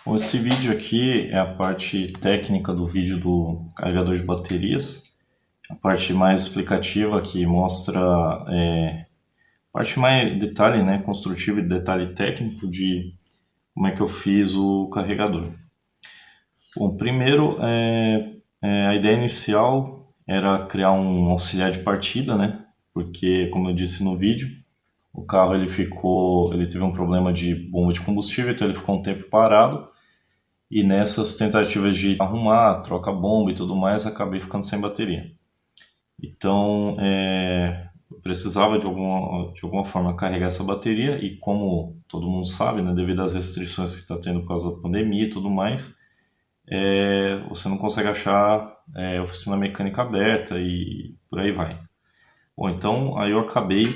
Bom, esse vídeo aqui é a parte técnica do vídeo do carregador de baterias, a parte mais explicativa que mostra parte mais detalhe, né, construtivo e detalhe técnico de como é que eu fiz o carregador. Bom, primeiro, a ideia inicial era criar um auxiliar de partida, né, porque, como eu disse no vídeo, o carro ele teve um problema de bomba de combustível, então ele ficou um tempo parado. E nessas tentativas de arrumar, troca bomba e tudo mais, acabei ficando sem bateria. Então, eu precisava de alguma forma carregar essa bateria e como todo mundo sabe, né, devido às restrições que está tendo por causa da pandemia e tudo mais, você não consegue achar oficina mecânica aberta e por aí vai. Bom, então aí eu acabei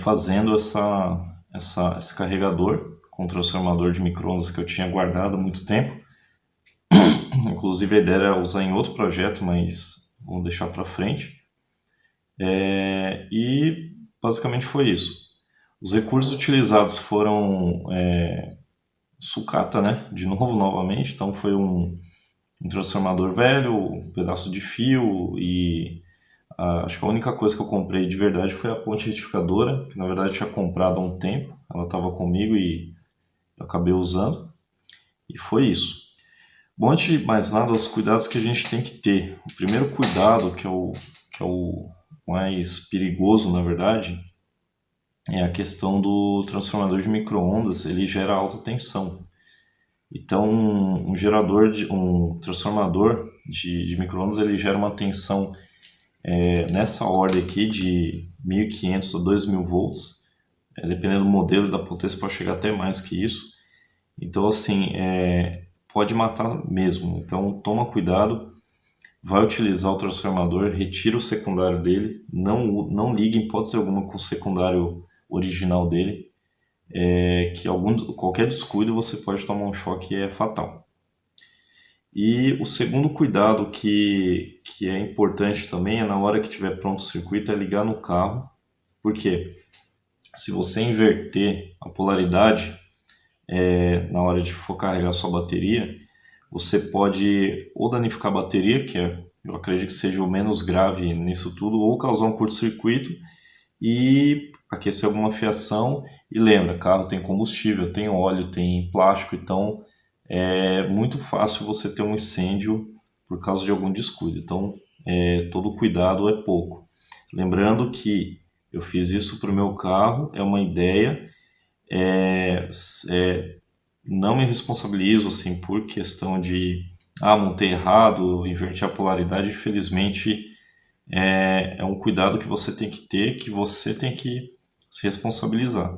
fazendo esse carregador com transformador de micro-ondas que eu tinha guardado há muito tempo. Inclusive a ideia era usar em outro projeto, mas vamos deixar para frente. E basicamente foi isso. Os recursos utilizados foram sucata, né? De novo, novamente. Então foi um transformador velho, um pedaço de fio e acho que a única coisa que eu comprei de verdade foi a ponte retificadora, que na verdade eu tinha comprado há um tempo. Ela estava comigo e eu acabei usando. E foi isso. Bom, antes de mais nada, os cuidados que a gente tem que ter. O primeiro cuidado, que é o mais perigoso, na verdade, é a questão do transformador de micro-ondas. Ele gera alta tensão. Então, um transformador de micro-ondas, ele gera uma tensão nessa ordem aqui de 1.500 a 2.000 volts. Dependendo do modelo e da potência, pode chegar até mais que isso. Então, assim, pode matar mesmo. Então, toma cuidado. Vai utilizar o transformador, retira o secundário dele, não ligue em hipótese alguma com o secundário original dele, que qualquer descuido você pode tomar um choque e é fatal. E o segundo cuidado que é importante também é na hora que tiver pronto o circuito, é ligar no carro, porque se você inverter a polaridade na hora de for carregar sua bateria, você pode ou danificar a bateria, eu acredito que seja o menos grave nisso tudo, ou causar um curto-circuito e aquecer alguma fiação. E lembra, carro tem combustível, tem óleo, tem plástico, então é muito fácil você ter um incêndio por causa de algum descuido. Então, todo cuidado é pouco. Lembrando que eu fiz isso para o meu carro, é uma ideia, não me responsabilizo assim por questão de montei errado, inverti a polaridade. Infelizmente é um cuidado que você tem que ter, que você tem que se responsabilizar.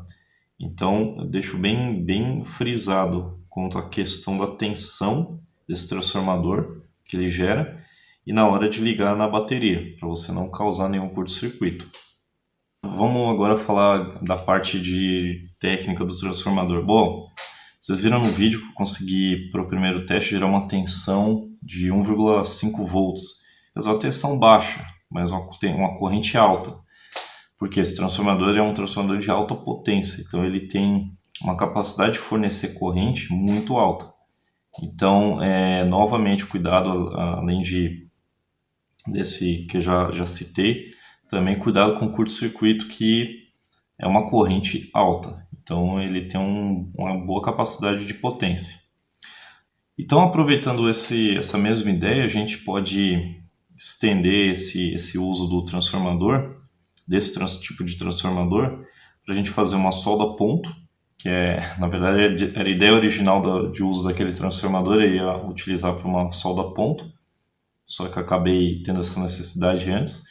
Então eu deixo bem frisado quanto à questão da tensão desse transformador que ele gera e na hora de ligar na bateria, para você não causar nenhum curto-circuito. Vamos agora falar da parte de técnica do transformador. Bom, vocês viram no vídeo que eu consegui, para o primeiro teste, gerar uma tensão de 1,5 volts. É uma tensão baixa, mas tem uma corrente alta. Porque esse transformador é um transformador de alta potência. Então ele tem uma capacidade de fornecer corrente muito alta. Então, novamente, cuidado, além desse que eu já citei, também cuidado com o curto-circuito, que é uma corrente alta. Então ele tem uma boa capacidade de potência. Então, aproveitando essa mesma ideia, a gente pode estender esse uso do transformador, desse tipo de transformador, para a gente fazer uma solda ponto, que na verdade era a ideia original de uso daquele transformador, eu ia utilizar para uma solda ponto, só que acabei tendo essa necessidade antes.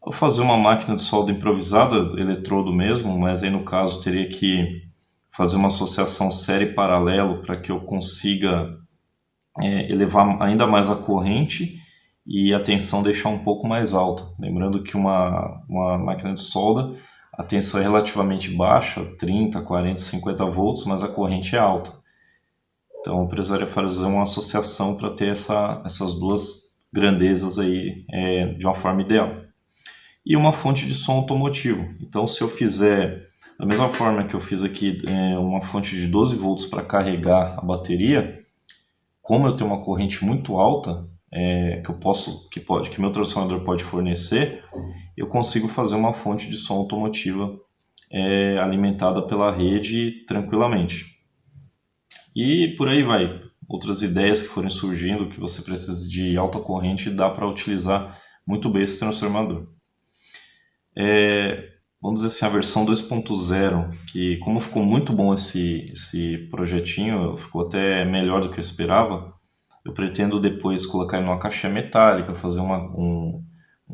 Vou fazer uma máquina de solda improvisada, eletrodo mesmo, mas aí no caso teria que fazer uma associação série paralelo para que eu consiga elevar ainda mais a corrente e a tensão deixar um pouco mais alta. Lembrando que uma máquina de solda, a tensão é relativamente baixa, 30, 40, 50 volts, mas a corrente é alta. Então eu precisaria fazer uma associação para ter essas duas grandezas aí de uma forma ideal. E uma fonte de som automotivo. Então, se eu fizer Da mesma forma que eu fiz aqui uma fonte de 12 volts para carregar a bateria, como eu tenho uma corrente muito alta que meu transformador pode fornecer, eu consigo fazer uma fonte de som automotiva alimentada pela rede tranquilamente. E por aí vai. Outras ideias que forem surgindo, que você precisa de alta corrente, dá para utilizar muito bem esse transformador. Vamos dizer assim, a versão 2.0, que como ficou muito bom esse projetinho, ficou até melhor do que eu esperava, eu pretendo depois colocar ele numa caixa metálica, fazer um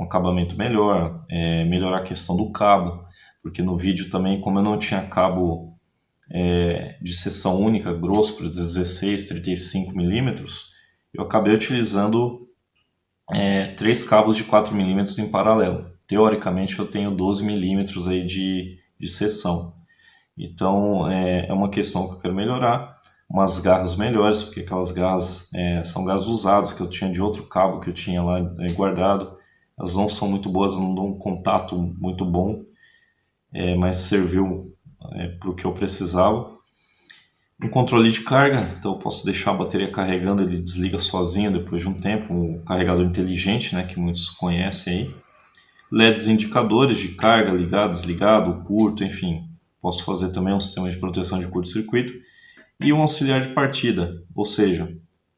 acabamento melhor, melhorar a questão do cabo, porque no vídeo também, como eu não tinha cabo de seção única, grosso, para 16, 35 milímetros, eu acabei utilizando 3 cabos de 4 milímetros em paralelo. Teoricamente eu tenho 12 milímetros aí de seção. Então é uma questão que eu quero melhorar, umas garras melhores, porque aquelas garras são garras usadas que eu tinha de outro cabo que eu tinha lá guardado. Elas não são muito boas, não dão um contato muito bom, mas serviu para o que eu precisava. Um controle de carga, então eu posso deixar a bateria carregando, ele desliga sozinho depois de um tempo, um carregador inteligente, né, que muitos conhecem aí. LEDs indicadores de carga, ligado, desligado, curto, enfim. Posso fazer também um sistema de proteção de curto-circuito e um auxiliar de partida, ou seja,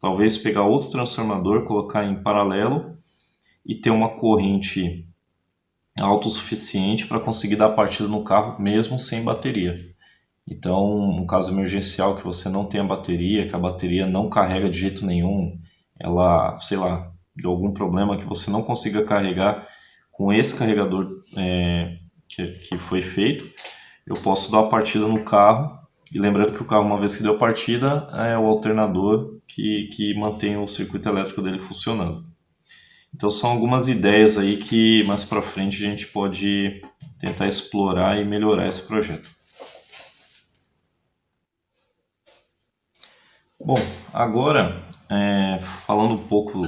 talvez pegar outro transformador, colocar em paralelo e ter uma corrente autossuficiente para conseguir dar partida no carro mesmo sem bateria. Então, um caso emergencial que você não tem a bateria, que a bateria não carrega de jeito nenhum, ela, sei lá, deu algum problema que você não consiga carregar com esse carregador que foi feito, eu posso dar a partida no carro. E lembrando que o carro, uma vez que deu partida, é o alternador que mantém o circuito elétrico dele funcionando. Então são algumas ideias aí que mais para frente a gente pode tentar explorar e melhorar esse projeto. Bom, agora falando um pouco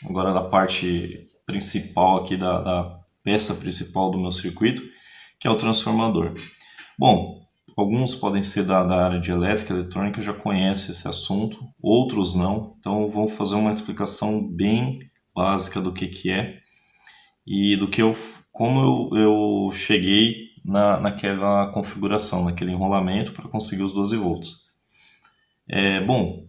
agora da parte principal aqui da peça principal do meu circuito, que é o transformador. Bom, alguns podem ser da área de elétrica e eletrônica, já conhecem esse assunto, outros não, então vou fazer uma explicação bem básica do que é e como eu cheguei naquela configuração, naquele enrolamento para conseguir os 12 volts. Bom,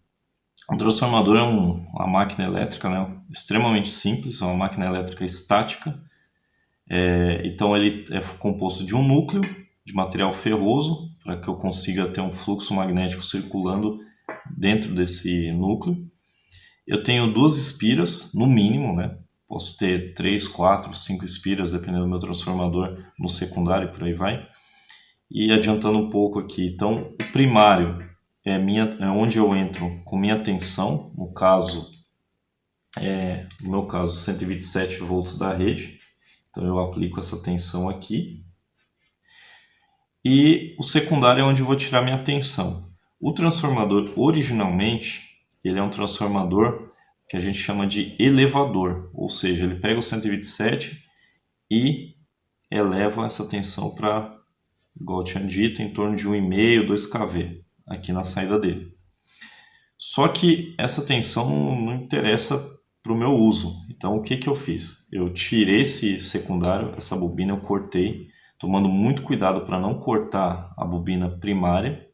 um transformador é uma máquina elétrica, né, extremamente simples, é uma máquina elétrica estática. Então ele é composto de um núcleo de material ferroso, para que eu consiga ter um fluxo magnético circulando dentro desse núcleo. Eu tenho 2 espiras, no mínimo, né? Posso ter 3, 4, 5 espiras, dependendo do meu transformador, no secundário e por aí vai. E adiantando um pouco aqui, então o primário é onde eu entro com minha tensão, no meu caso 127 volts da rede, então eu aplico essa tensão aqui. E o secundário é onde eu vou tirar minha tensão. O transformador originalmente, ele é um transformador que a gente chama de elevador, ou seja, ele pega o 127 e eleva essa tensão para, igual eu tinha dito, em torno de 1,5, 2 kV aqui na saída dele. Só que essa tensão não interessa para o meu uso. Então o que eu fiz? Eu tirei esse secundário, essa bobina eu cortei, tomando muito cuidado para não cortar a bobina primária,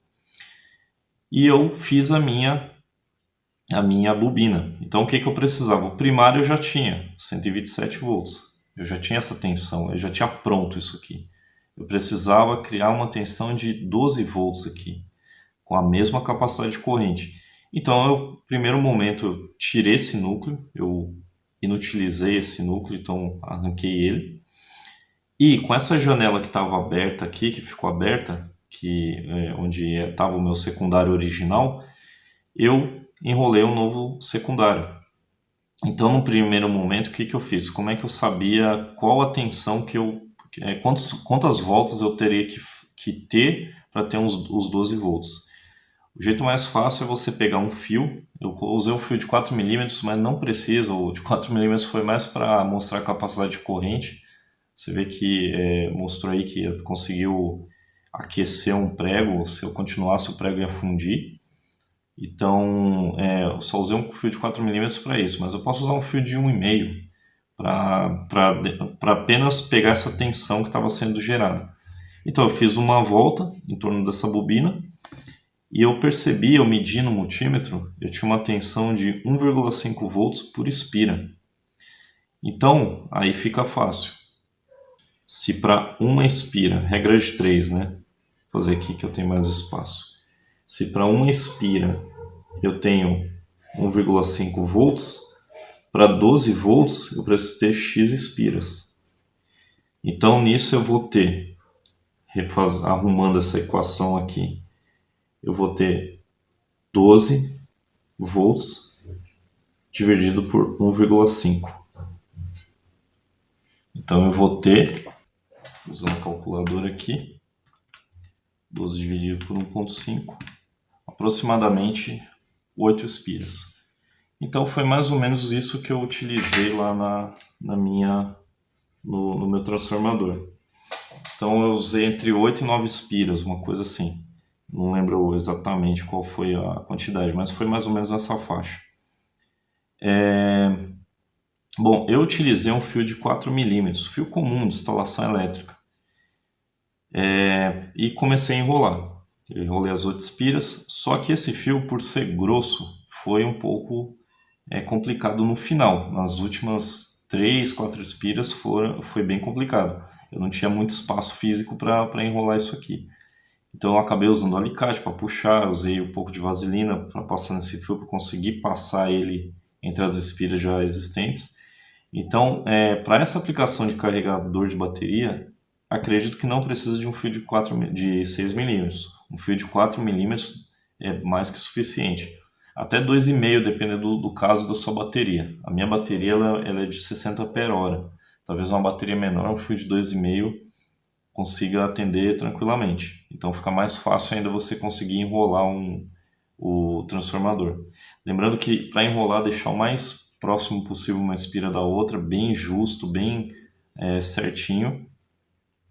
e eu fiz a minha bobina. Então o que eu precisava? O primário eu já tinha 127 volts, eu já tinha essa tensão, eu já tinha pronto isso aqui. Eu precisava criar uma tensão de 12 volts aqui, com a mesma capacidade de corrente. Então, no primeiro momento, eu tirei esse núcleo, eu inutilizei esse núcleo, então arranquei ele. E com essa janela que estava aberta aqui, que ficou aberta, onde estava o meu secundário original, eu enrolei um novo secundário. Então, no primeiro momento, o que eu fiz? Como é que eu sabia qual a tensão quantas voltas eu teria que ter para ter os 12 volts? O jeito mais fácil é você pegar um fio. Eu usei um fio de 4 milímetros, mas não precisa. O de 4 milímetros foi mais para mostrar a capacidade de corrente. Você vê que mostrou aí que conseguiu aquecer um prego, se eu continuasse o prego ia fundir. Então, eu só usei um fio de 4 milímetros para isso, mas eu posso usar um fio de 1,5 para apenas pegar essa tensão que estava sendo gerada. Então eu fiz uma volta em torno dessa bobina e eu percebi, eu medi no multímetro, eu tinha uma tensão de 1,5 volts por espira. Então, aí fica fácil. Se para uma espira, regra de 3, né? Vou fazer aqui que eu tenho mais espaço. Se para uma espira eu tenho 1,5 volts, para 12 volts eu preciso ter X espiras. Então nisso eu vou ter, arrumando essa equação aqui, eu vou ter 12 volts dividido por 1,5. Então eu vou ter, usando a calculadora aqui, 12 dividido por 1,5, aproximadamente 8 espiras. Então foi mais ou menos isso que eu utilizei lá no meu transformador. Então eu usei entre 8 e 9 espiras, uma coisa assim. Não lembro exatamente qual foi a quantidade, mas foi mais ou menos essa faixa. Bom, eu utilizei um fio de 4 milímetros, fio comum de instalação elétrica. E comecei a enrolar. Eu enrolei as 8 espiras, só que esse fio, por ser grosso, foi um pouco complicado no final. Nas últimas 3, 4 espiras foi bem complicado. Eu não tinha muito espaço físico para enrolar isso aqui. Então eu acabei usando alicate para puxar, usei um pouco de vaselina para passar nesse fio para conseguir passar ele entre as espiras já existentes. Então, para essa aplicação de carregador de bateria, acredito que não precisa de um fio de 6 milímetros. Um fio de 4 milímetros é mais que suficiente. Até 2,5, dependendo do caso da sua bateria. A minha bateria ela é de 60 ampere-hora. Talvez uma bateria menor, um fio de 2,5 consiga atender tranquilamente. Então fica mais fácil ainda você conseguir enrolar o transformador. Lembrando que para enrolar, deixar o mais próximo possível uma espira da outra, bem justo, bem certinho.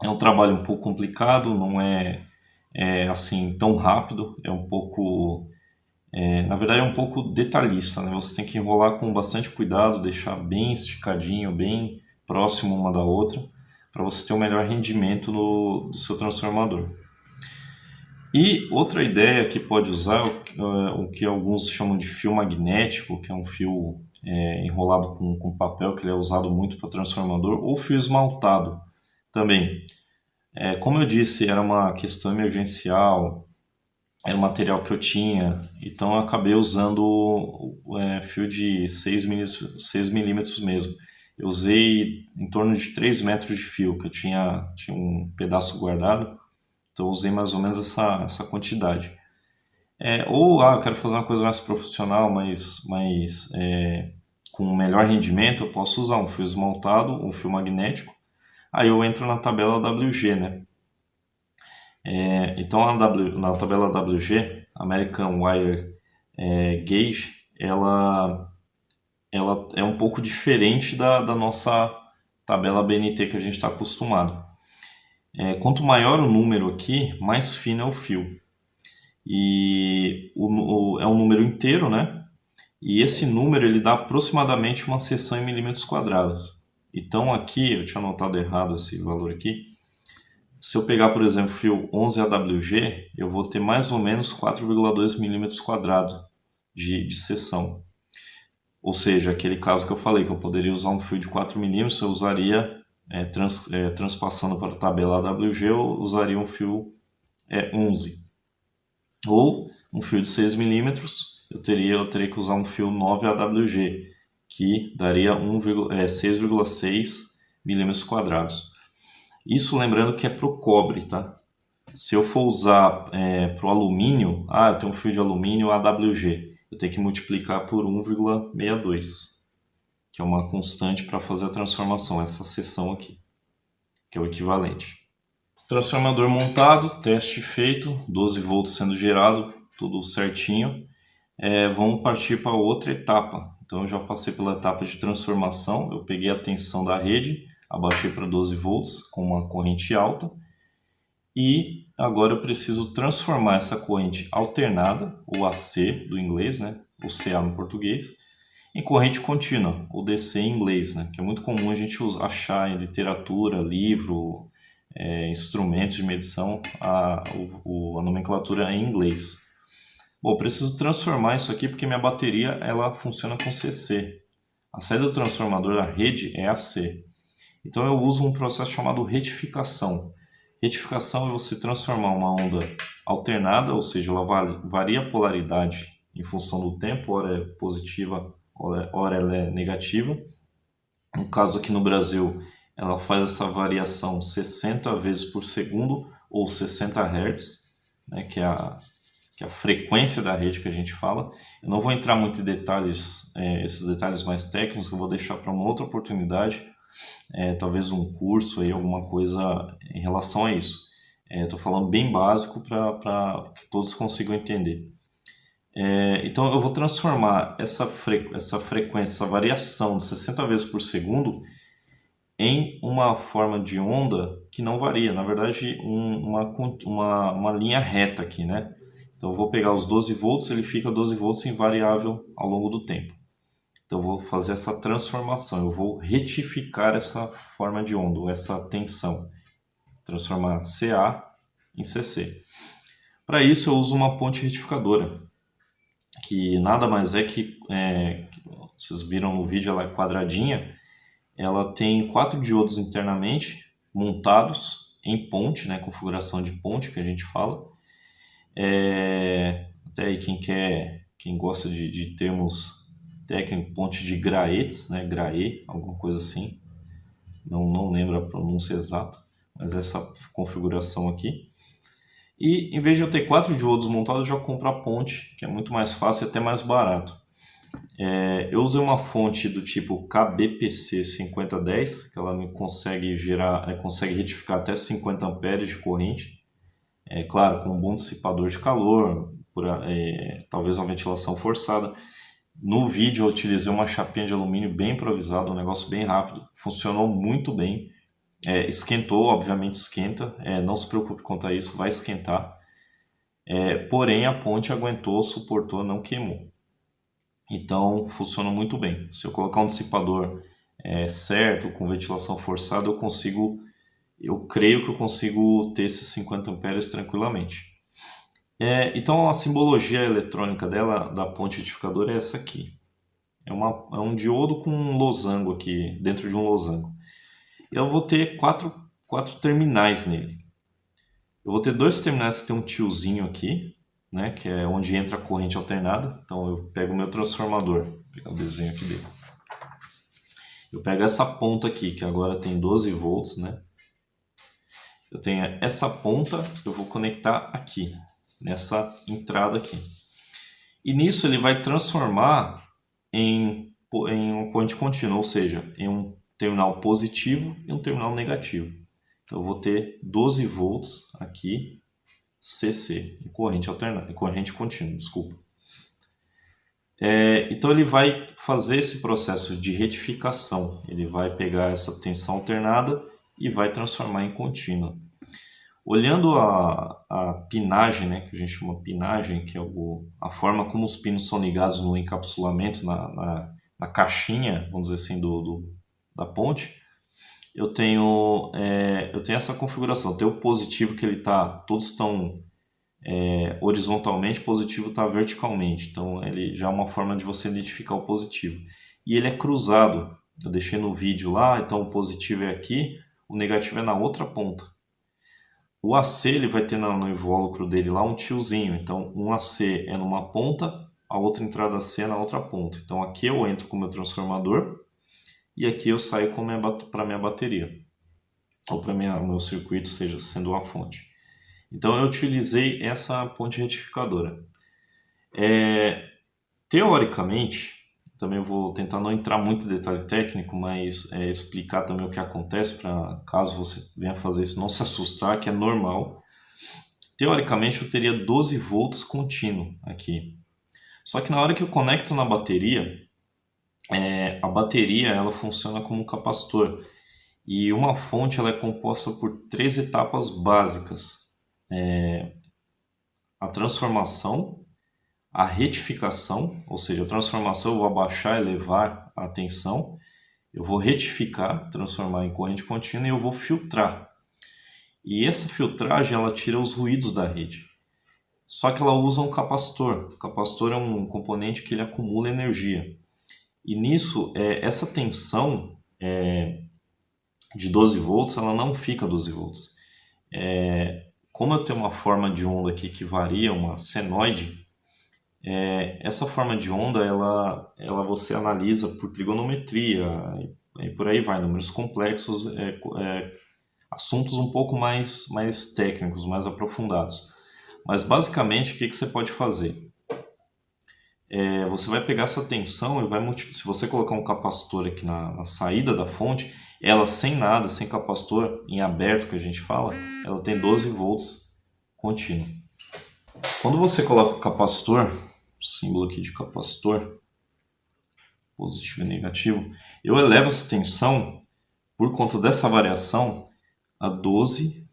É um trabalho um pouco complicado, não é assim tão rápido, é um pouco, na verdade é um pouco detalhista, né? Você tem que enrolar com bastante cuidado, deixar bem esticadinho, bem próximo uma da outra, para você ter o melhor rendimento do seu transformador. E outra ideia que pode usar, o que alguns chamam de fio magnético, que é um fio enrolado com papel, que ele é usado muito para transformador, ou fio esmaltado também. Como eu disse, era uma questão emergencial, era um material que eu tinha, então eu acabei usando fio de 6 milímetros mesmo. Eu usei em torno de 3 metros de fio, que eu tinha um pedaço guardado, então eu usei mais ou menos essa quantidade. Eu quero fazer uma coisa mais profissional, mas com melhor rendimento, eu posso usar um fio esmaltado, um fio magnético. Aí eu entro na tabela WG, né? Então na tabela WG, American Wire Gauge, ela é um pouco diferente da nossa tabela BNT que a gente está acostumado. Quanto maior o número aqui, mais fino é o fio. E é um número inteiro, né? E esse número ele dá aproximadamente uma seção em milímetros quadrados. Então aqui, eu tinha anotado errado esse valor aqui. Se eu pegar, por exemplo, fio 11 AWG, eu vou ter mais ou menos 4,2 milímetros quadrados de seção. Ou seja, aquele caso que eu falei, que eu poderia usar um fio de 4 milímetros, eu usaria, transpassando para a tabela AWG, eu usaria um fio 11. Ou um fio de 6 milímetros, eu teria que usar um fio 9 AWG, que daria 6,6 milímetros quadrados. Isso lembrando que é para o cobre, tá? Se eu for usar para o alumínio, eu tenho um fio de alumínio AWG, eu tenho que multiplicar por 1,62, que é uma constante para fazer a transformação, essa seção aqui, que é o equivalente. Transformador montado, teste feito, 12 volts sendo gerado, tudo certinho. Vamos partir para outra etapa. Então eu já passei pela etapa de transformação, eu peguei a tensão da rede, abaixei para 12 volts com uma corrente alta. E agora eu preciso transformar essa corrente alternada, ou AC do inglês, né, ou CA no português, em corrente contínua, ou DC em inglês, né, que é muito comum a gente achar em literatura, livro, instrumentos de medição, a nomenclatura é em inglês. Bom, eu preciso transformar isso aqui porque minha bateria ela funciona com CC. A saída do transformador da rede é AC. Então eu uso um processo chamado retificação. Retificação é você transformar uma onda alternada, ou seja, ela varia a polaridade em função do tempo, ora é positiva, ora ela é negativa. No caso aqui no Brasil, ela faz essa variação 60 vezes por segundo ou 60 Hz, né, que é a frequência da rede que a gente fala. Eu não vou entrar muito em detalhes, esses detalhes mais técnicos, que eu vou deixar para uma outra oportunidade, talvez um curso aí, alguma coisa em relação a isso. Estou falando bem básico para que todos consigam entender. Então eu vou transformar essa frequência, essa variação de 60 vezes por segundo em uma forma de onda que não varia. Na verdade, uma linha reta aqui, né? Então eu vou pegar os 12 volts, ele fica 12 volts invariável ao longo do tempo. Então eu vou fazer essa transformação, eu vou retificar essa forma de onda, essa tensão, transformar CA em CC. Para isso eu uso uma ponte retificadora, que nada mais é que, vocês viram no vídeo, ela é quadradinha, ela tem 4 diodos internamente montados em ponte, né, configuração de ponte que a gente fala. Até aí quem gosta de termos técnicos, ponte de Graetz, né, Graet, alguma coisa assim, não lembro a pronúncia exata, mas essa configuração aqui. E em vez de eu ter 4 diodos montados, eu já compro a ponte, que é muito mais fácil e até mais barato. Eu usei uma fonte do tipo KBPC 5010, que ela me consegue consegue retificar até 50 amperes de corrente. Claro, com um bom dissipador de calor, talvez uma ventilação forçada. No vídeo eu utilizei uma chapinha de alumínio bem improvisada, um negócio bem rápido, funcionou muito bem. Esquentou, obviamente esquenta, não se preocupe quanto a isso, vai esquentar. Porém a ponte aguentou, suportou, não queimou. Então funciona muito bem. Se eu colocar um dissipador certo, com ventilação forçada, eu creio que eu consigo ter esses 50 amperes tranquilamente. Então a simbologia eletrônica dela, da ponte retificadora, é essa aqui. É um diodo com um losango aqui, dentro de um losango. Eu vou ter quatro terminais nele. Eu vou ter 2 terminais que tem um tiozinho aqui, né, que é onde entra a corrente alternada. Então eu pego o meu transformador, vou pegar o desenho aqui dele. Eu pego essa ponta aqui, que agora tem 12 volts, né? Eu tenho essa ponta, eu vou conectar aqui, nessa entrada aqui. E nisso ele vai transformar em uma corrente contínua, ou seja, em um terminal positivo e um terminal negativo. Então eu vou ter 12 volts aqui, CC, em corrente alternada, em corrente contínua, desculpa. Então ele vai fazer esse processo de retificação. Ele vai pegar essa tensão alternada e vai transformar em contínua. Olhando a pinagem, né, que a gente chama pinagem, que é a forma como os pinos são ligados no encapsulamento, na caixinha, vamos dizer assim, da ponte, eu tenho essa configuração. Tem o positivo que todos estão horizontalmente, o positivo está verticalmente. Então ele já é uma forma de você identificar o positivo. E ele é cruzado. Eu deixei no vídeo lá, então o positivo é aqui, o negativo é na outra ponta. O AC ele vai ter no invólucro dele lá um tiozinho. Então um AC é numa ponta, a outra entrada AC é na outra ponta. Então aqui eu entro com o meu transformador e aqui eu saio para minha bateria. Ou para o meu circuito, seja sendo uma fonte. Então eu utilizei essa ponte retificadora. Teoricamente, também vou tentar não entrar muito em detalhe técnico, mas explicar também o que acontece para caso você venha fazer isso não se assustar, que é normal. Teoricamente eu teria 12 volts contínuo aqui. Só que na hora que eu conecto na bateria, a bateria ela funciona como um capacitor. E uma fonte ela é composta por 3 etapas básicas. a transformação, a retificação, ou seja, a transformação eu vou abaixar, elevar a tensão, eu vou retificar, transformar em corrente contínua e eu vou filtrar. E essa filtragem ela tira os ruídos da rede. Só que ela usa um capacitor. O capacitor é um componente que ele acumula energia. E nisso, essa tensão de 12 volts, ela não fica 12 volts. Como eu tenho uma forma de onda aqui que varia, uma senoide, essa forma de onda, ela você analisa por trigonometria, e por aí vai, números complexos, assuntos um pouco mais técnicos, mais aprofundados. Mas basicamente, o que você pode fazer? Você vai pegar essa tensão e vai multiplicar. Se você colocar um capacitor aqui na saída da fonte, ela sem nada, sem capacitor, em aberto que a gente fala, ela tem 12 volts contínuo. Quando você coloca o capacitor, o símbolo aqui de capacitor, positivo e negativo, eu elevo essa tensão por conta dessa variação a 12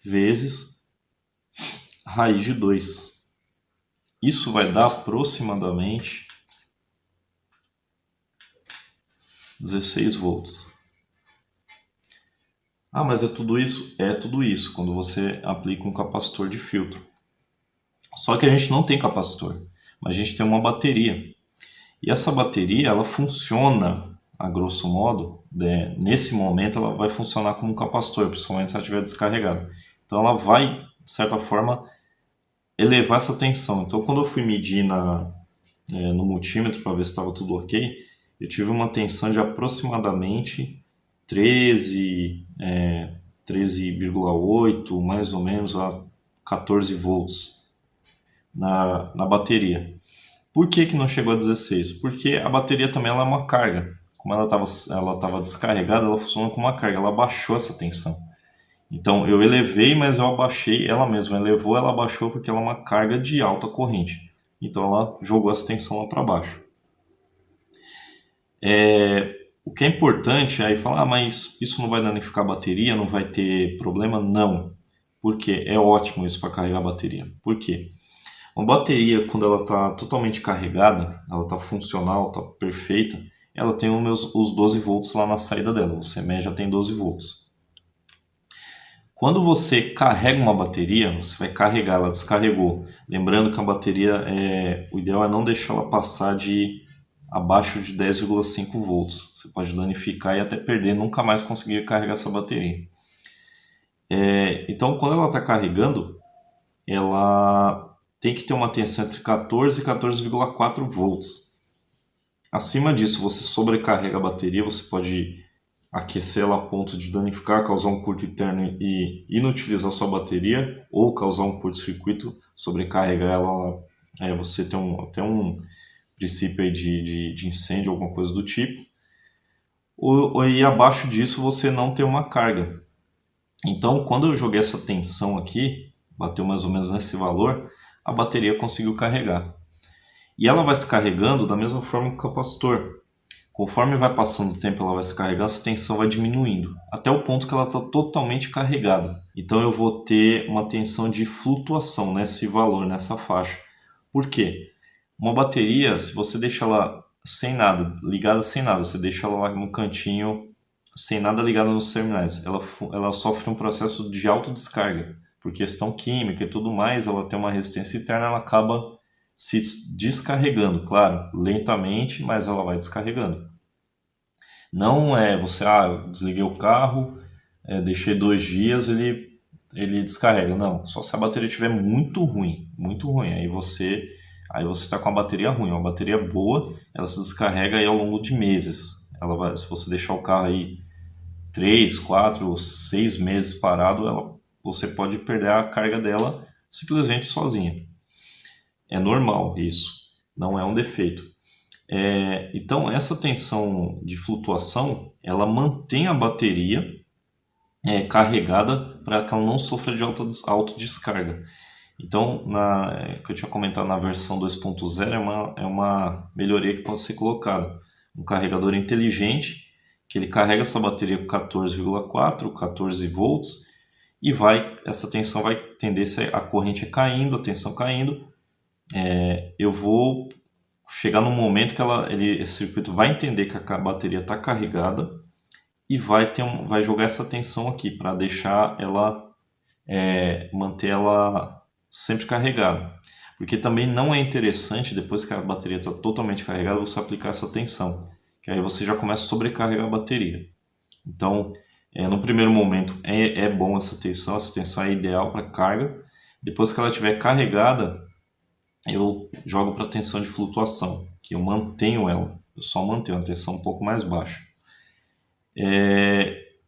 vezes raiz de 2. Isso vai dar aproximadamente 16 volts. Ah, mas é tudo isso? É tudo isso quando você aplica um capacitor de filtro. Só que a gente não tem capacitor, mas a gente tem uma bateria. E essa bateria, ela funciona, a grosso modo, nesse momento ela vai funcionar como um capacitor, principalmente se ela estiver descarregada. Então ela vai, de certa forma, elevar essa tensão. Então quando eu fui medir no multímetro para ver se estava tudo ok, eu tive uma tensão de aproximadamente 13,8, mais ou menos, a 14 volts na bateria. Por que não chegou a 16? Porque a bateria também ela é uma carga. Como ela estava descarregada, ela funciona como uma carga, ela baixou essa tensão. Então eu elevei, mas eu abaixei, ela mesma elevou, ela abaixou porque ela é uma carga de alta corrente. Então ela jogou essa tensão lá para baixo. O que é importante aí falar, mas isso não vai danificar a bateria, não vai ter problema? Não. Por quê? É ótimo isso para carregar a bateria. Por quê? Uma bateria, quando ela está totalmente carregada, ela está funcional, está perfeita, ela tem os 12 volts lá na saída dela. O CME já tem 12 volts. Quando você carrega uma bateria, você vai carregar, ela descarregou. Lembrando que a bateria, o ideal é não deixar ela passar de abaixo de 10,5 volts. Você pode danificar e até perder, nunca mais conseguir carregar essa bateria. Então, quando ela está carregando, ela tem que ter uma tensão entre 14 e 14,4 volts. Acima disso, você sobrecarrega a bateria, você pode aquecê-la a ponto de danificar, causar um curto interno e inutilizar sua bateria, ou causar um curto-circuito, sobrecarregar ela, você tem até um princípio aí de incêndio, alguma coisa do tipo. E abaixo disso você não tem uma carga. Então, quando eu joguei essa tensão aqui, bateu mais ou menos nesse valor, a bateria conseguiu carregar. E ela vai se carregando da mesma forma que o capacitor. Conforme vai passando o tempo, ela vai se carregando, essa tensão vai diminuindo, até o ponto que ela está totalmente carregada. Então eu vou ter uma tensão de flutuação nesse valor, nessa faixa. Por quê? Uma bateria, se você deixa ela sem nada, ligada sem nada, você deixa ela lá no cantinho, sem nada ligado nos terminais, ela sofre um processo de autodescarga. Por questão química e tudo mais, ela tem uma resistência interna, ela acaba se descarregando, claro, lentamente, mas ela vai descarregando. Não é você, desliguei o carro, deixei 2 dias, ele descarrega. Não, só se a bateria estiver muito ruim, aí você está com a bateria ruim. Uma bateria boa, ela se descarrega aí ao longo de meses. Se você deixar o carro aí 3, 4, 6 meses parado, você pode perder a carga dela simplesmente sozinha. É normal isso, não é um defeito. Então, essa tensão de flutuação, ela mantém a bateria carregada para que ela não sofra de autodescarga. Então, que eu tinha comentado na versão 2.0, é uma melhoria que pode ser colocada. Um carregador inteligente que ele carrega essa bateria com 14,4, 14 volts, e essa tensão vai tendência a corrente caindo, a tensão caindo. Eu vou chegar num momento que esse circuito vai entender que a bateria está carregada e vai jogar essa tensão aqui para deixar ela manter ela sempre carregada. Porque também não é interessante, depois que a bateria está totalmente carregada, você aplicar essa tensão, que aí você já começa a sobrecarregar a bateria. Então, no primeiro momento é bom essa tensão é ideal para carga. Depois que ela estiver carregada, eu jogo para tensão de flutuação, que eu mantenho ela, eu só mantenho a tensão um pouco mais baixa.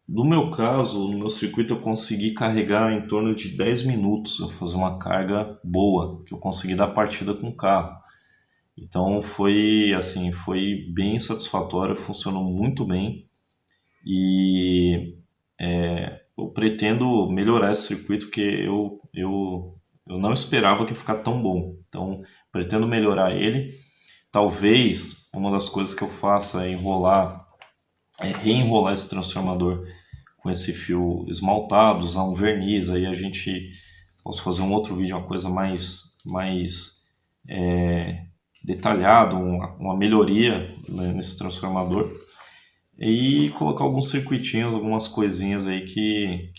No meu caso, no meu circuito, eu consegui carregar em torno de 10 minutos, eu fazer uma carga boa, que eu consegui dar partida com o carro. Então foi assim, foi bem satisfatório, funcionou muito bem e eu pretendo melhorar esse circuito porque eu não esperava que ia ficar tão bom. Então pretendo melhorar ele. Talvez uma das coisas que eu faça é reenrolar esse transformador com esse fio esmaltado, usar um verniz, aí a gente posso fazer um outro vídeo, uma coisa mais detalhado, uma melhoria, né, nesse transformador e colocar alguns circuitinhos, algumas coisinhas aí que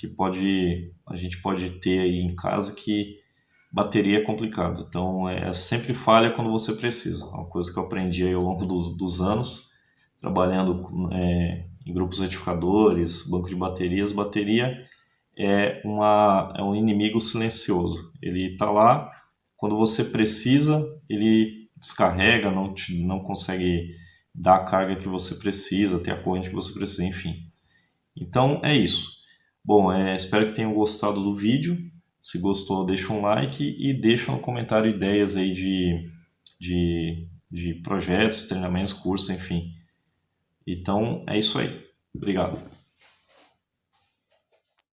a gente pode ter aí em casa que bateria é complicado. Então sempre falha quando você precisa. Uma coisa que eu aprendi aí ao longo dos anos, trabalhando em grupos retificadores, banco de baterias. Bateria é um inimigo silencioso. Ele está lá, quando você precisa, ele descarrega, não consegue dar a carga que você precisa, ter a corrente que você precisa, enfim. Então é isso. Bom, espero que tenham gostado do vídeo. Se gostou, deixa um like e deixa no comentário ideias aí de projetos, treinamentos, cursos, enfim. Então é isso aí. Obrigado.